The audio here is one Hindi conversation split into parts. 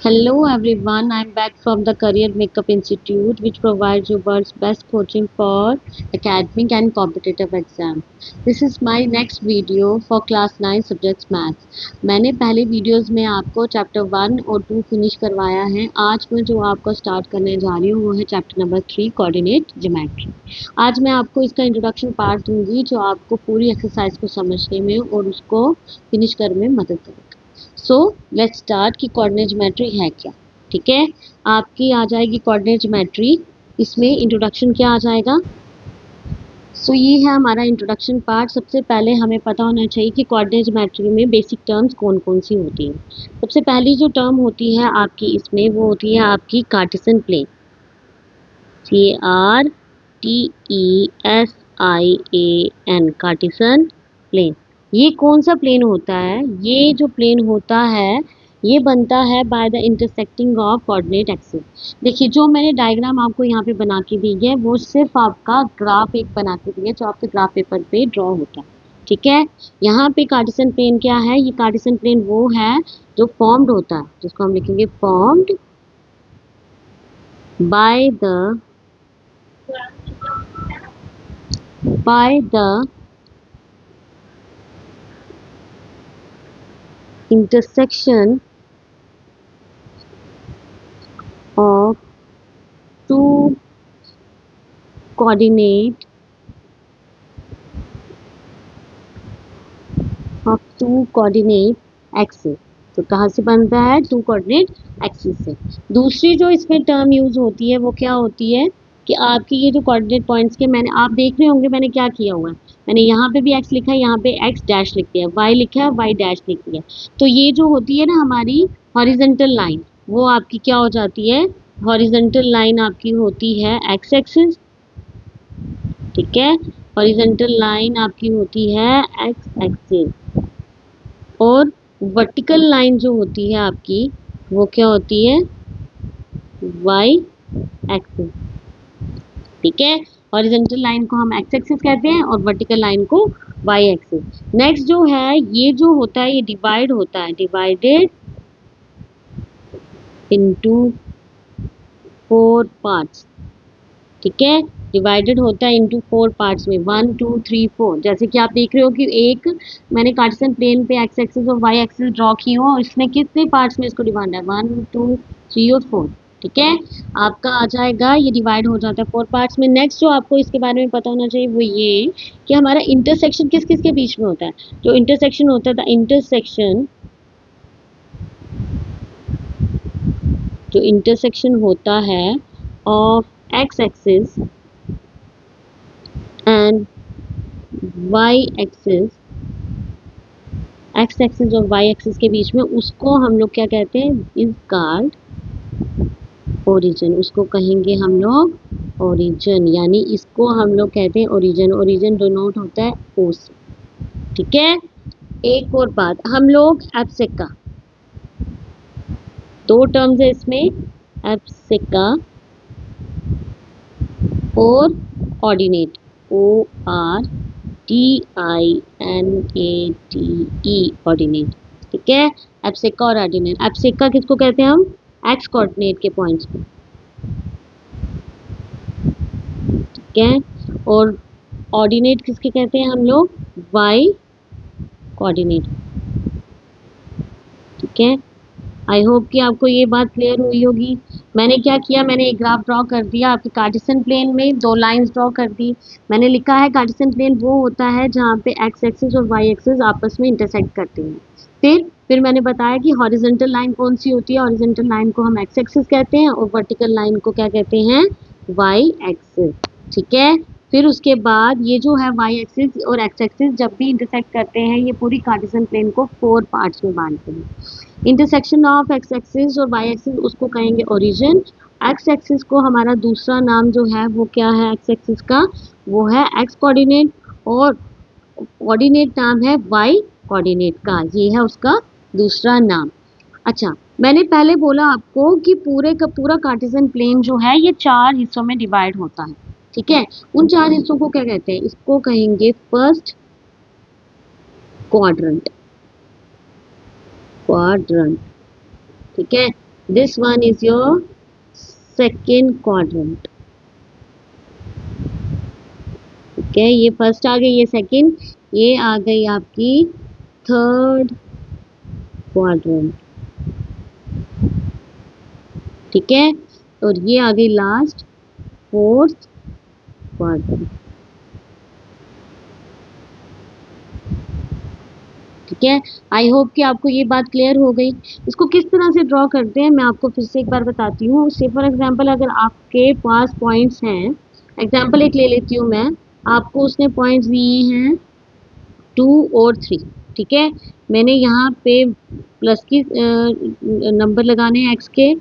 Hello everyone, I'm back from the Career Makeup Institute, which provides you world's best coaching for academic and competitive exam. This is my next video for class 9 subjects maths. मैंने पहले वीडियोस में आपको चैप्टर 1 और 2 फिनिश करवाया है। आज मैं जो आपको स्टार्ट करने जा रही हूँ वो है चैप्टर नंबर 3 कोऑर्डिनेट ज्योमेट्री। आज मैं आपको इसका इंट्रोडक्शन पार्ट दूंगी जो आपको पूरी एक्सरसाइज को समझने में और उसको फिनिश करने में मदद करेगा। सो लेट्स स्टार्ट कि कोऑर्डिनेट ज्योमेट्री है क्या। ठीक है, आपकी आ जाएगी कोऑर्डिनेट ज्योमेट्री। इसमें इंट्रोडक्शन क्या आ जाएगा। ये है हमारा इंट्रोडक्शन पार्ट। सबसे पहले हमें पता होना चाहिए कि कोऑर्डिनेट ज्योमेट्री में बेसिक टर्म्स कौन कौन सी होती हैं। सबसे पहली जो टर्म होती है आपकी इसमें वो होती है आपकी Cartesian plane. CARTESIAN Cartesian plane. ये कौन सा प्लेन होता है? ये जो प्लेन होता है ये बनता है by the intersecting of coordinate axis. देखिए जो मैंने डायग्राम आपको यहाँ पे बना के दी है वो सिर्फ आपका ग्राफ एक बना के दी है जो आपके ग्राफ पेपर पे ड्रॉ होता है। ठीक है, यहाँ पे कार्टेशियन प्लेन क्या है? ये कार्टेशियन प्लेन वो है जो फॉर्म्ड होता है, जिसको हम लिखेंगे formed by the intersection of two coordinate axis. तो कहाँ से बनता है? टू कोऑर्डिनेट एक्सिस से। दूसरी जो इसमें टर्म यूज होती है वो क्या होती है कि आपकी ये जो कोऑर्डिनेट पॉइंट्स के मैंने आप देख रहे होंगे मैंने क्या किया हुआ है। मैंने यहाँ पे भी एक्स लिखा है, यहाँ पे एक्स डैश लिख दिया, वाई लिखा है, वाई डैश लिख दिया। तो ये जो होती है ना हमारी हॉरिजेंटल लाइन, वो आपकी क्या हो जाती है? हॉरिजेंटल लाइन आपकी होती है एक्स एक्सिस। ठीक है, हॉरिजेंटल लाइन आपकी होती है एक्स एक्सिस। और वर्टिकल लाइन जो होती है आपकी वो क्या होती है? Y axis. ठीक है, हॉरिजॉन्टल लाइन को हम एक्स एक्सिस कहते हैं और वर्टिकल लाइन को वाई एक्सिस। नेक्स्ट जो है ये जो होता है ये डिवाइड होता है, डिवाइडेड इनटू 4 पार्ट्स। ठीक है, डिवाइडेड होता है इनटू 4 पार्ट्स में, 1 2 3 4। जैसे कि आप देख रहे हो कि एक मैंने कार्टेशियन प्लेन पे एक्स एक्सिस और वाई एक्सिस ड्रॉ की हो, इसमें कितने पार्ट्स में इसको डिवाइड है? 1 2 3 और 4। ठीक है, आपका आ जाएगा ये डिवाइड हो जाता है 4 पार्ट्स में। नेक्स्ट जो आपको इसके बारे में पता होना चाहिए वो ये कि हमारा इंटरसेक्शन किस किस के बीच में होता है। जो इंटरसेक्शन होता है जो इंटरसेक्शन होता है of X axis and Y axis, X axis और वाई एक्सिस के बीच में, उसको हम लोग क्या कहते हैं? Is called origin. उसको कहेंगे हम लोग ओरिजिन, यानी इसको हम लोग कहते हैं ओरिजिन। ओरिजिन डिनोट होता है ओ से। ठीक है, एक और बात, हम लोग एब्सेका, दो टर्म्स है इसमें, एब्सेका और ऑर्डिनेट, ORDINATE, ऑर्डिनेट। ठीक है, एब्सेका और ऑर्डिनेट। एब्सेका किसको कहते हैं हम? एक्स कोऑर्डिनेट के पॉइंट्स पे। ठीक है, और ऑर्डिनेट किसके कहते हैं हम लोग? Y coordinate. ठीक है, आई होप कि आपको ये बात क्लियर हुई होगी। मैंने क्या किया, मैंने एक ग्राफ ड्रॉ कर दिया आपके कार्टेशियन प्लेन में, दो लाइंस ड्रॉ कर दी। मैंने लिखा है कार्टेशियन प्लेन वो होता है जहाँ पे एक्स एक्सिस और वाई एक्सिस आपस में इंटरसेक्ट करते हैं। फिर मैंने बताया कि हॉरिजॉन्टल लाइन कौन सी होती है। हॉरिजॉन्टल लाइन को हम एक्स एक्सिस कहते हैं और वर्टिकल लाइन को क्या कहते हैं? Y axis. ठीक है, फिर उसके बाद ये जो है वाई एक्सिस और एक्स एक्सिस जब भी इंटरसेक्ट करते हैं ये पूरी कार्टेशियन प्लेन को 4 पार्ट्स में बांटते हैं। इंटरसेक्शन ऑफ एक्स एक्सिस और वाई एक्सिस उसको कहेंगे ओरिजिन। एक्स एक्सिस को हमारा दूसरा नाम जो है वो क्या है एक्स एक्सिस का? वो है एक्स कोऑर्डिनेट, और कोऑर्डिनेट नाम है वाई कोऑर्डिनेट का, ये है उसका दूसरा नाम। अच्छा, मैंने पहले बोला आपको कि पूरे का पूरा कार्टेशियन प्लेन जो है ये 4 हिस्सों में डिवाइड होता है। ठीक है, उन 4 हिस्सों को क्या कहते हैं? इसको कहेंगे फर्स्ट क्वाड्रेंट। क्वाड्रेंट। ठीक है, this one is your second quadrant. ठीक है, ये फर्स्ट आ गई, ये सेकेंड, ये आ गई आपकी थर्ड क्वाड्रेंट। ठीक है, और ये आ गई लास्ट फोर्थ क्वाड्रेंट। ठीक है, आई होप कि आपको ये बात क्लियर हो गई। इसको किस तरह से ड्रॉ करते हैं मैं आपको फिर से एक बार बताती हूँ। से फॉर एग्जांपल अगर आपके पास पॉइंट्स हैं, एग्जांपल एक ले लेती हूँ मैं, आपको उसने पॉइंट्स दिए हैं 2 और 3। ठीक है, मैंने यहाँ पे प्लस की नंबर लगाने हैं एक्स के,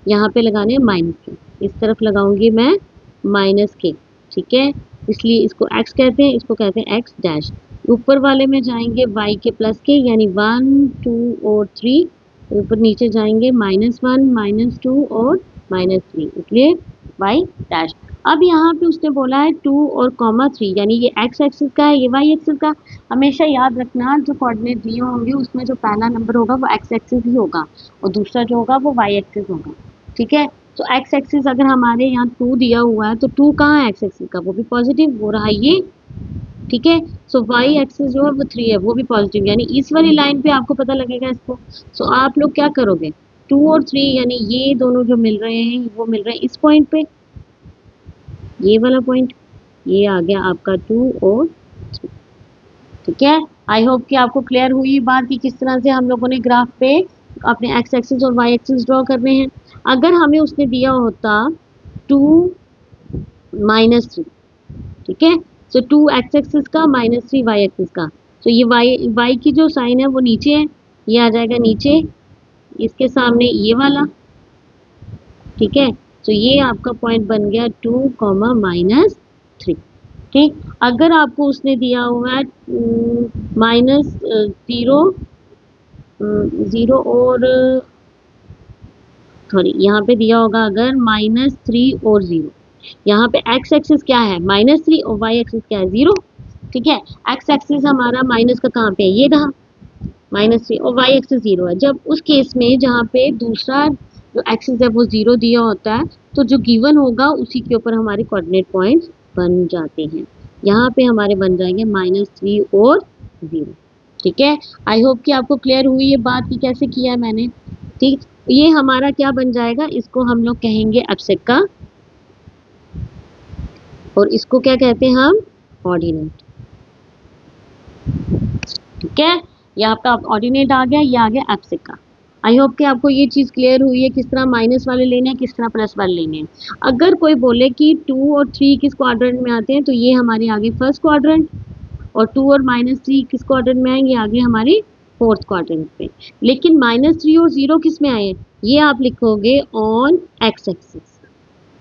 यहाँ पे लगाने हैं माइनस के, इस तरफ लगाऊंगी मैं माइनस के। ठीक है, इसलिए इसको एक्स कहते हैं, इसको कहते हैं एक्स डैश। ऊपर वाले में जाएंगे वाई के प्लस के, यानी 1 2 और 3। ऊपर नीचे जाएंगे -1 -2 और -3, इसलिए वाई डैश। अब यहाँ पे उसने बोला है 2 और कॉमा 3, यानी ये एक्स एक्सिस का है, ये वाई एक्सिस का। हमेशा याद रखना जो कोऑर्डिनेट दिए होंगे उसमें जो पहला नंबर होगा वो एक्स एक्सिस ही होगा और दूसरा जो होगा वो वाई एक्सिस होगा। ठीक है, तो एक्स एक्सिस अगर हमारे यहाँ 2 दिया हुआ है तो 2 कहाँ है एक्स एक्सिस का, वो भी पॉजिटिव, वो रहा ये। ठीक है, सो वाई एक्सिस जो है वो 3 है, वो भी पॉजिटिव, यानी इस वाली लाइन पे आपको पता लगेगा इसको। सो आप लोग क्या करोगे, 2 और 3 यानी ये दोनों जो मिल रहे हैं वो मिल रहे हैं इस पॉइंट पे, ये वाला पॉइंट, ये आ गया आपका 2 और 3। ठीक है, आई होप कि आपको क्लियर हुई बात कि किस तरह से हम लोगों ने ग्राफ पे अपने एक्स एक्सिस और वाई एक्सिस ड्रॉ करने हैं। अगर हमें उसने दिया होता 2 - 3, ठीक है, सो 2 एक्स एक्सिस का -3 वाई एक्सिस का, तो ये वाई वाई की जो साइन है वो नीचे है, ये आ जाएगा नीचे, इसके सामने ये वाला। ठीक है, तो ये आपका पॉइंट बन गया 2, -3। ठीक, अगर आपको उसने दिया हुआ है -0 0 और सॉरी, यहाँ पे दिया होगा अगर -3 और 0, यहाँ पे एक्स एक्सिस क्या है -3 और वाई एक्सिस क्या है 0। ठीक है, एक्स एक्सिस हमारा माइनस का कहाँ पे है, ये रहा -3, और वाई एक्सिस 0 है। जब उस केस में जहाँ पे दूसरा जो एक्सिस है वो 0 दिया होता है, तो जो गिवन होगा उसी के ऊपर हमारे कोऑर्डिनेट पॉइंट्स बन जाते हैं। यहाँ पे हमारे बन जाएंगे -3 और 0। ठीक है, आई होप कि आपको क्लियर हुई ये बात कि कैसे किया है मैंने। ठीक, ये हमारा क्या बन जाएगा, इसको हम लोग कहेंगे एब्सेक्का, और इसको क्या कहते हैं हम, ऑर्डिनेट। ठीक है, ये आपका ऑर्डिनेट आ गया, ये आ गया एब्सेक्का। आई होप कि आपको ये चीज़ क्लियर हुई है, किस तरह माइनस वाले लेने हैं, किस तरह प्लस वाले लेने हैं। अगर कोई बोले कि 2 और 3 किस क्वाड्रेंट में आते हैं, तो ये हमारी आ गई फर्स्ट क्वाड्रेंट, और 2 और -3 किस क्वाड्रेंट में आएंगे, आगे हमारी फोर्थ क्वाड्रेंट पे। लेकिन -3 और 0 किस में आए हैं, ये आप लिखोगे ऑन एक्स एक्सिस।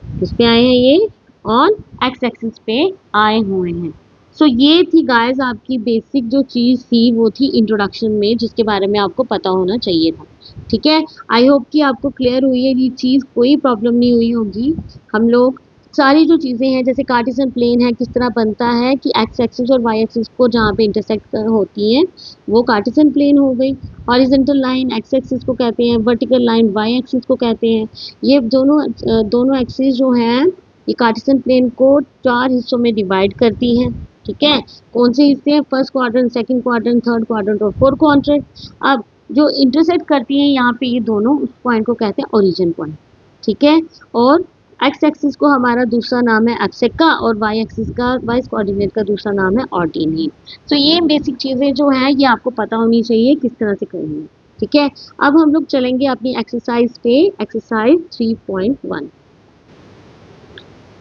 किस पे आए हैं ये, ऑन एक्स एक्सिस पे आए हुए हैं। सो ये थी गाइस आपकी बेसिक जो चीज़ थी, वो थी इंट्रोडक्शन में, जिसके बारे में आपको पता होना चाहिए था। ठीक है, आई होप कि आपको क्लियर हुई है ये चीज़, कोई प्रॉब्लम नहीं हुई होगी। हम लोग सारी जो चीज़ें हैं, जैसे कार्टेशियन प्लेन है किस तरह बनता है कि एक्स एक्सिस और वाई एक्सिस को जहाँ पे इंटरसेक्ट होती हैं वो कार्टेशियन प्लेन हो गई। हॉरिजॉन्टल लाइन एक्स एक्सिस को कहते हैं, वर्टिकल लाइन वाई एक्सिस को कहते हैं। ये दोनों एक्सिस जो हैं ये कार्टेशियन प्लेन को 4 हिस्सों में डिवाइड करती हैं। ठीक है, कौन से हिस्से हैं, first quadrant, second quadrant, third quadrant और फोर्थ क्वाड्रेंट। अब जो इंटरसेक्ट करती हैं यहाँ पे ये दोनों, उस पॉइंट को कहते हैं ओरिजिन पॉइंट। ठीक है, और एक्स एक्सिस को हमारा दूसरा नाम है एब्सेक्का, और वाई एक्सिस का, वाई कोऑर्डिनेट का दूसरा नाम है ऑर्डिनेट। तो ये बेसिक चीज़ें जो हैं ये आपको पता होनी चाहिए किस तरह से करनी है। ठीक है, अब हम लोग चलेंगे अपनी एक्सरसाइज पे, एक्सरसाइज 3.1।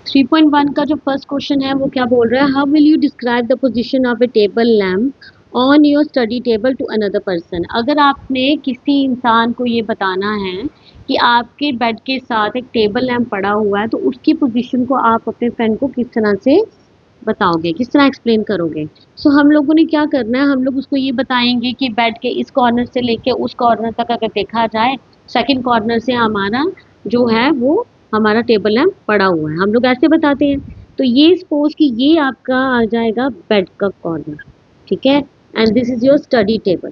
3.1 का जो फर्स्ट क्वेश्चन है वो क्या बोल रहा है, how will you describe the position of a table lamp on your study table to another person. अगर आपने किसी इंसान को ये बताना है कि आपके बेड के साथ एक टेबल लैम्प पड़ा हुआ है, तो उसकी पोजीशन को आप अपने फ्रेंड को किस तरह से बताओगे, किस तरह एक्सप्लेन करोगे। सो हम लोगों ने क्या करना है, हम लोग उसको ये बताएंगे कि बेड के इस कॉर्नर से लेके उस कॉर्नर तक अगर देखा जाए, सेकंड कॉर्नर से हमारा जो है वो हमारा टेबल लैम्प पड़ा हुआ है, हम लोग ऐसे बताते हैं। तो ये सपोज कि ये आपका आ जाएगा बेड का कॉर्नर। ठीक है, and this is your study table,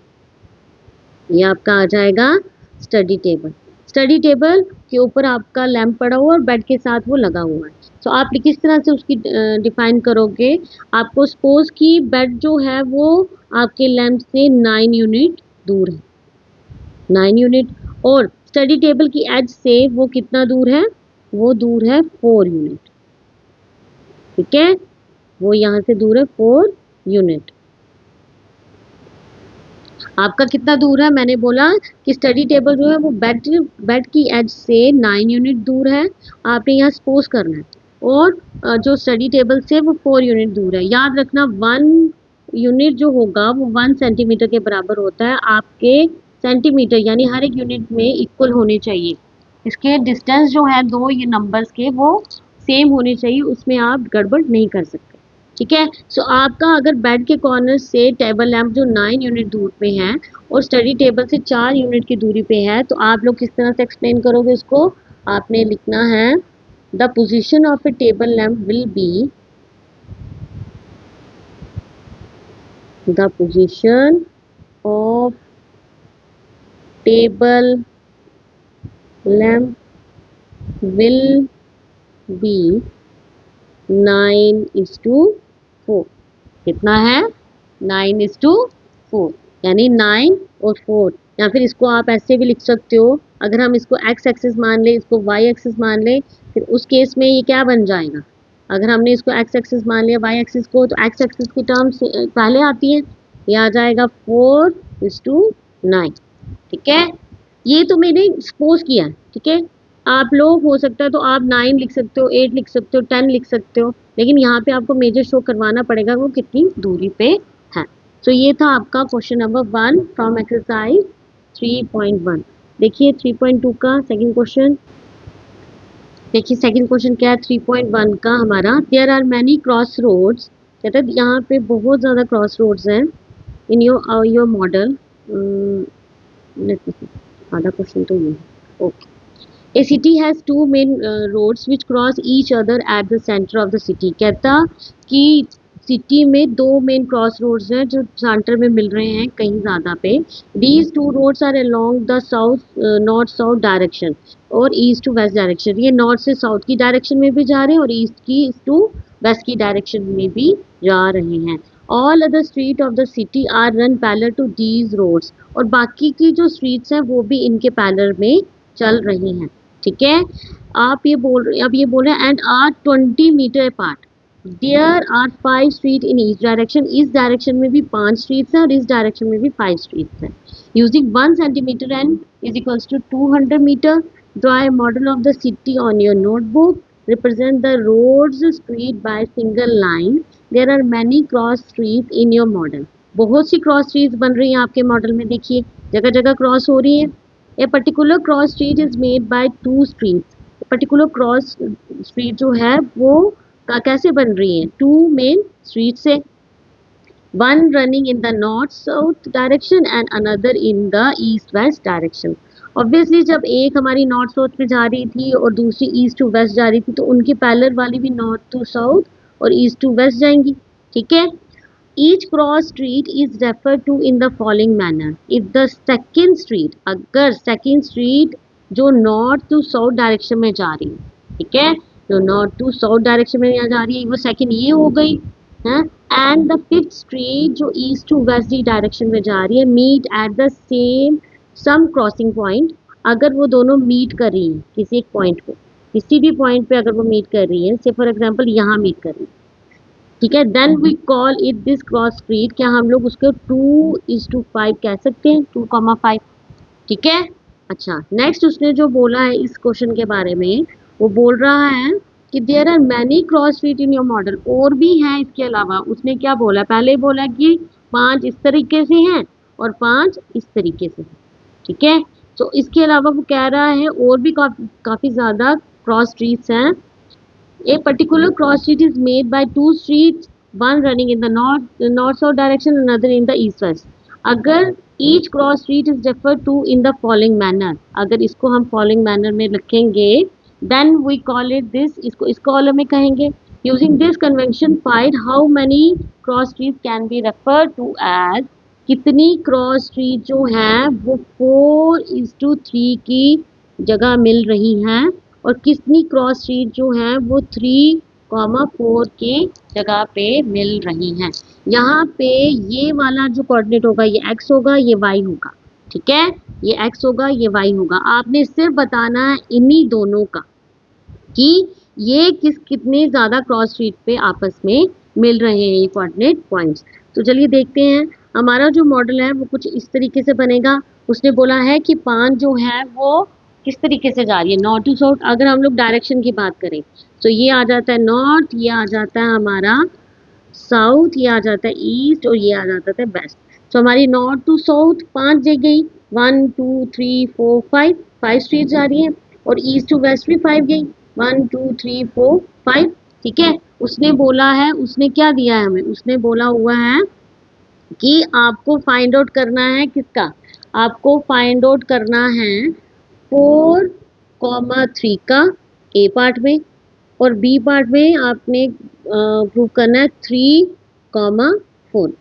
ये आपका आ जाएगा स्टडी टेबल। स्टडी टेबल के ऊपर आपका लैंप पड़ा हुआ है और बेड के साथ वो लगा हुआ है। तो आप किस तरह से उसकी डिफाइन करोगे? आपको सपोज कि बेड जो है वो आपके लैंप से 9 यूनिट दूर है, 9 यूनिट, और स्टडी टेबल की एज से वो कितना दूर है? वो दूर है 4 यूनिट। ठीक है, वो यहाँ से दूर है 4 यूनिट। आपका कितना दूर है? मैंने बोला कि स्टडी टेबल जो है वो बेड बेड की एज से 9 यूनिट दूर है। आपने यहाँ सपोज करना है, और जो स्टडी टेबल से वो 4 यूनिट दूर है। याद रखना 1 यूनिट जो होगा वो 1 सेंटीमीटर के बराबर होता है। आपके सेंटीमीटर यानी हर एक यूनिट में इक्वल होने चाहिए। इसके डिस्टेंस जो है दो ये नंबर्स के वो सेम होने चाहिए, उसमें आप गड़बड़ नहीं कर सकते। ठीक है, सो आपका अगर बेड के कॉर्नर से टेबल लैंप जो 9 यूनिट दूर पे है और स्टडी टेबल से 4 यूनिट की दूरी पे है, तो आप लोग किस तरह से एक्सप्लेन करोगे इसको? आपने लिखना है the position of a table lamp will be, the position of table lamp will be 9:4। कितना है? 9:4, यानी 9 और 4। या फिर इसको आप ऐसे भी लिख सकते हो, अगर हम इसको एक्स एक्सिस मान ले, इसको वाई एक्सिस मान ले, फिर उस केस में ये क्या बन जाएगा? अगर हमने इसको एक्स एक्सिस मान लिया वाई एक्सिस को, तो एक्स एक्सिस की टर्म्स पहले आती है, ये आ जाएगा 4:9। ठीक है, ये तो मैंने सपोज किया है। ठीक है, आप लोग हो सकता है तो आप 9 लिख सकते हो, 8 लिख सकते हो, 10 लिख सकते हो, लेकिन यहाँ पे आपको मेजर शो करवाना पड़ेगा वो कितनी दूरी पे है। तो ये था आपका क्वेश्चन नंबर 1 फ्रॉम एक्सरसाइज 3.1। देखिए 3.2 का सेकंड क्वेश्चन। देखिए सेकंड क्वेश्चन क्या है 3.1 का हमारा। There are many cross roads, कहता है यहाँ पे बहुत ज़्यादा क्रॉस रोड्स हैं इन योर मॉडल। आधा क्वेश्चन तो ये है। Okay, A city has two main roads which cross each other at the center of the city। कहता कि सिटी में दो मेन क्रॉस रोड्स हैं जो सेंटर में मिल रहे हैं कहीं ज़्यादा पे। These two roads are along the north south direction और ईस्ट टू वेस्ट डायरेक्शन। ये नॉर्थ से साउथ की डायरेक्शन में भी जा रहे हैं और ईस्ट की टू वेस्ट की डायरेक्शन में भी जा रहे हैं। All other street of the city are run parallel to these roads, और बाकी की जो स्ट्रीट्स हैं वो भी इनके पैरेलल में चल रही हैं। ठीक है, अब ये बोल रहे हैं and are 20 metre apart. There are 5 street in each direction. इस डायरेक्शन में भी 5 स्ट्रीट्स हैं और इस डायरेक्शन में भी 5 स्ट्रीट्स हैं। Using 1 centimetre and is equals to 200 metre. Draw a model of the city on your notebook. Represent the roads street by single line. There are many cross street in your model. बहुत सी क्रॉस स्ट्रीट्स बन रही हैं आपके मॉडल में, देखिए जगह जगह क्रॉस हो रही है। A particular cross street is made by two streets। Particular cross street जो है वो कैसे बन रही है? 2 मेन स्ट्रीट से, one running in the north south direction and another in the east west direction। Obviously जब एक हमारी नॉर्थ साउथ में जा रही थी और दूसरी ईस्ट टू वेस्ट जा रही थी, तो उनकी पैरेलल वाली भी नॉर्थ टू साउथ और ईस्ट टू वेस्ट जाएंगी। ठीक है, each cross street is referred to in the following manner। if the second street, अगर second street जो नॉर्थ टू साउथ डायरेक्शन में जा रही है, ठीक है, जो नॉर्थ टू साउथ डायरेक्शन में यहाँ जा रही है वो सेकंड ये हो गई है, एंड द फिफ्थ स्ट्रीट जो ईस्ट टू वेस्ट डायरेक्शन में जा रही है, meet at the same some crossing point. अगर वो दोनों मीट कर रही हैं किसी एक पॉइंट पे, किसी भी पॉइंट पे अगर वो मीट कर रही है, से फॉर एग्जाम्पल यहाँ मीट कर रही है, ठीक है, then we call it this cross street. क्या हम लोग उसको 2:5 कह सकते हैं, 2,5। ठीक है, अच्छा नेक्स्ट उसने जो बोला है इस क्वेश्चन के बारे में, वो बोल रहा है कि there are many cross street in your model. और भी हैं इसके अलावा। उसने क्या बोला? पहले बोला कि 5 इस तरीके से हैं और 5 इस तरीके से हैं। ठीक है, तो इसके अलावा वो कह रहा है और भी काफ़ी ज़्यादा क्रॉस स्ट्रीट्स हैं। A particular cross street is made by two streets, one running in the north south direction, another in the east west। अगर each cross street is referred to in the following manner, अगर इसको हम following manner में रखेंगे, then we call it this, इसको इस कॉलम में कहेंगे। Using this convention, find how many cross streets can be referred to as। कितनी क्रॉस स्ट्रीट जो हैं वो 4:3 की जगह मिल रही हैं और कितनी क्रॉस स्ट्रीट जो है वो 3,4 के जगह पे मिल रही हैं। यहाँ पे ये वाला जो कोऑर्डिनेट होगा ये x होगा, ये y होगा, ठीक है, ये x होगा, ये y होगा। आपने सिर्फ बताना है इन्हीं दोनों का कि ये कितने ज्यादा क्रॉस स्ट्रीट पे आपस में मिल रहे हैं ये कोऑर्डिनेट पॉइंट्स। तो चलिए देखते हैं हमारा जो मॉडल है वो कुछ इस तरीके से बनेगा। उसने बोला है कि 5 जो है वो किस तरीके से जा रही है, नॉर्थ टू साउथ। अगर हम लोग डायरेक्शन की बात करें तो ये आ जाता है नॉर्थ, ये आ जाता है हमारा साउथ, ये आ जाता है ईस्ट और ये आ जाता है वेस्ट। तो हमारी नॉर्थ टू साउथ 5 जगह, 1 2 3 4 5, 5 स्ट्रीट जा रही है और ईस्ट टू वेस्ट भी 5 गई, 1 2 3 4 5, ठीक है। उसने बोला है, उसने क्या दिया है हमें, उसने बोला हुआ है कि आपको फाइंड आउट करना है किसका, आपको फाइंड आउट करना है 4,3 का ए पार्ट में और बी पार्ट में आपने प्रूव करना है 3,4,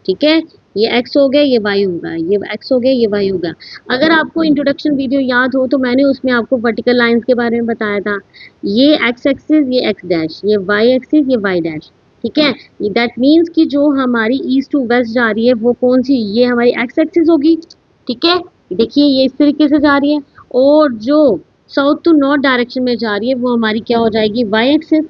ठीक है। ये x हो गया, ये y होगा, ये x हो गया, ये y होगा। अगर आपको इंट्रोडक्शन वीडियो याद हो तो मैंने उसमें आपको वर्टिकल लाइंस के बारे में बताया था। ये x एक्सिस, ये x डैश, ये y एक्सिस, ये y डैश, ठीक है। दैट मीन्स कि जो हमारी ईस्ट टू वेस्ट जा रही है वो कौन सी, ये हमारी x एक्सिस होगी, ठीक है। देखिए ये इस तरीके से जा रही है और जो साउथ टू नॉर्थ डायरेक्शन में जा रही है वो हमारी क्या हो जाएगी, y एक्सिस,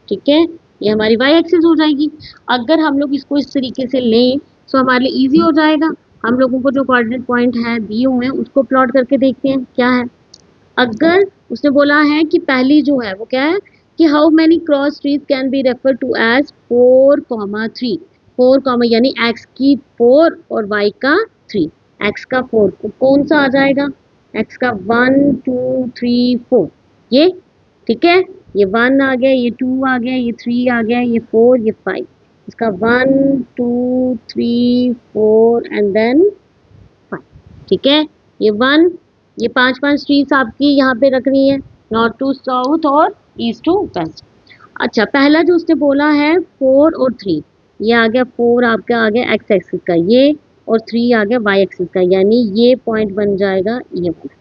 ठीक है, ये हमारी y एक्सिस हो जाएगी। अगर हम लोग इसको इस तरीके से लें तो हमारे लिए इजी हो जाएगा। हम लोगों को जो कोऑर्डिनेट पॉइंट है दिए हुए हैं उसको प्लॉट करके देखते हैं क्या है। अगर उसने बोला है कि पहली जो है वो क्या है कि how many cross street can be refer to as 4,3, 4, यानी x की 4 और y का 3, x का 4 तो कौन सा आ जाएगा, x का 1 2 3 4, ये, ठीक है। ये 1 आ गया, ये 2 आ गया, ये 3 आ गया, ये 4, ये 5, इसका 1 2 3 4 एंड देन 5, ठीक है। ये 1, ये 5 स्ट्रीट्स आपकी यहाँ पे रखनी है, नॉर्थ टू साउथ और ईस्ट टू वेस्ट। अच्छा पहला जो उसने बोला है 4 और 3, ये आ गया 4 आपका आ गया x एक्सिस का ये और 3 आ गया y एक्सिस का, यानी ये पॉइंट बन जाएगा ये वाला,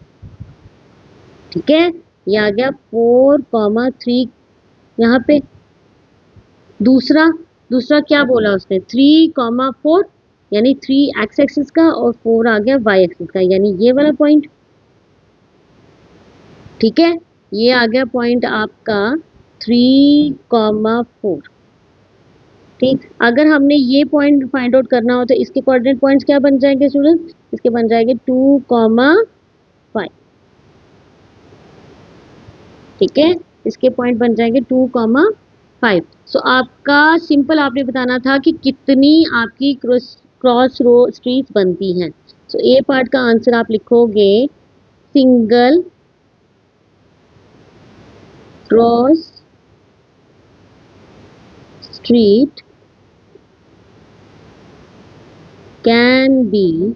ठीक है। ये आ गया 4,3 यहाँ पे। दूसरा, दूसरा क्या बोला उसने 3,4, यानी 3 x एक्सिस का और 4 आ गया y एक्सिस का, यानी ये वाला पॉइंट, ठीक है। ये आ गया पॉइंट आपका 3,4, ठीक। अगर हमने ये पॉइंट फाइंड आउट करना हो तो इसके कोऑर्डिनेट पॉइंट्स क्या बन जाएंगे स्टूडेंट्स, इसके बन जाएंगे 2,5, ठीक है। इसके पॉइंट बन जाएंगे 2,5। सो आपका सिंपल आपने बताना था कि कितनी आपकी क्रॉस रो स्ट्रीट्स बनती हैं। सो ए पार्ट का आंसर आप लिखोगे single cross street can B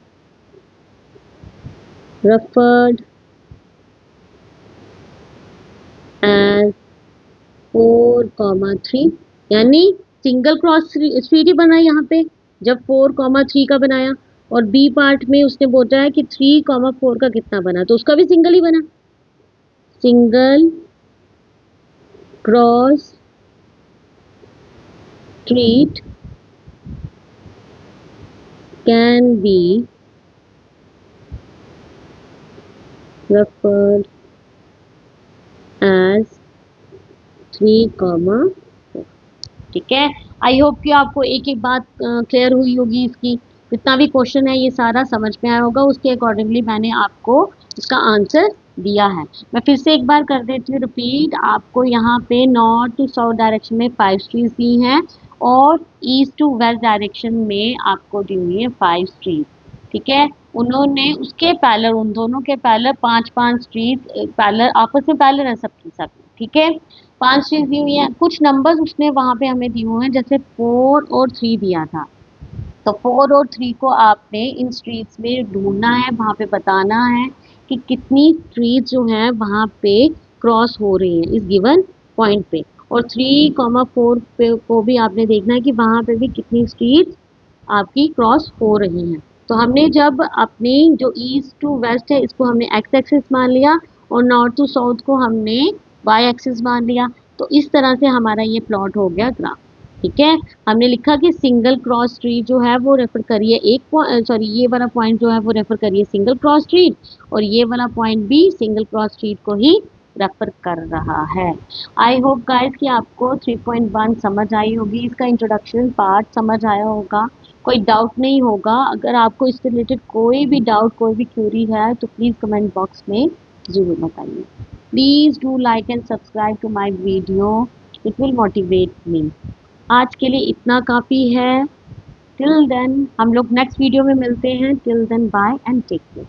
referred as 4,3, यानी सिंगल क्रॉस स्ट्रीट ही बना यहाँ पे जब 4,3 का बनाया और बी पार्ट में उसने बोला है कि 3,4 का कितना बना, तो उसका भी सिंगल ही बना, single cross street can B referred as 3,4, ठीक है। आई होप कि आपको एक एक बात क्लियर हुई होगी इसकी, जितना भी क्वेश्चन है ये सारा समझ में आया होगा, उसके अकॉर्डिंगली मैंने आपको इसका आंसर दिया है। मैं फिर से एक बार कर देती हूँ रिपीट, आपको यहाँ पे नॉर्थ टू साउथ डायरेक्शन में 5 स्ट्रीट्स दी हैं और ईस्ट टू वेस्ट डायरेक्शन में आपको दी हुई है 5 स्ट्रीट, ठीक है। उन्होंने उसके पैरेलल, उन दोनों के पैरेलल 5 स्ट्रीट पैरेलल आपस में पैरेलल है सबकी सब, ठीक है। 5 चीज दी हुई है, कुछ नंबर्स उसने वहां पे हमें दिए हुए हैं, जैसे 4 और 3 दिया था, तो 4 और 3 को आपने इन स्ट्रीट्स में ढूंढना है, वहां पे बताना है कि कितनी स्ट्रीट जो है वहां पे क्रॉस हो रही है इस गिवन पॉइंट पे, और 3,4 पे को भी आपने देखना है कि वहां पे भी कितनी स्ट्रीट आपकी क्रॉस हो रही हैं। तो हमने जब अपनी जो ईस्ट टू वेस्ट है इसको हमने एक्स एक्सिस मान लिया और नॉर्थ टू साउथ को हमने वाई एक्सिस मान लिया। तो इस तरह से हमारा ये प्लॉट हो गया ग्राफ। ठीक है, हमने लिखा कि सिंगल क्रॉस ट्री जो है वो रेफर करिए ये वाला पॉइंट जो है वो रेफर करिए सिंगल क्रॉस ट्री, और ये वाला पॉइंट भी सिंगल क्रॉस ट्री को ही रेफर कर रहा है। आई होप गाइस कि आपको 3.1 समझ आई होगी, इसका इंट्रोडक्शन पार्ट समझ आया होगा, कोई डाउट नहीं होगा। अगर आपको इससे रिलेटेड कोई भी डाउट, कोई भी क्यूरी है तो प्लीज़ कमेंट बॉक्स में ज़रूर बताइए। Please do like and subscribe to my video, it will motivate me. आज के लिए इतना काफ़ी है। टिल देन हम लोग नेक्स्ट वीडियो में मिलते हैं। Till then bye and take care.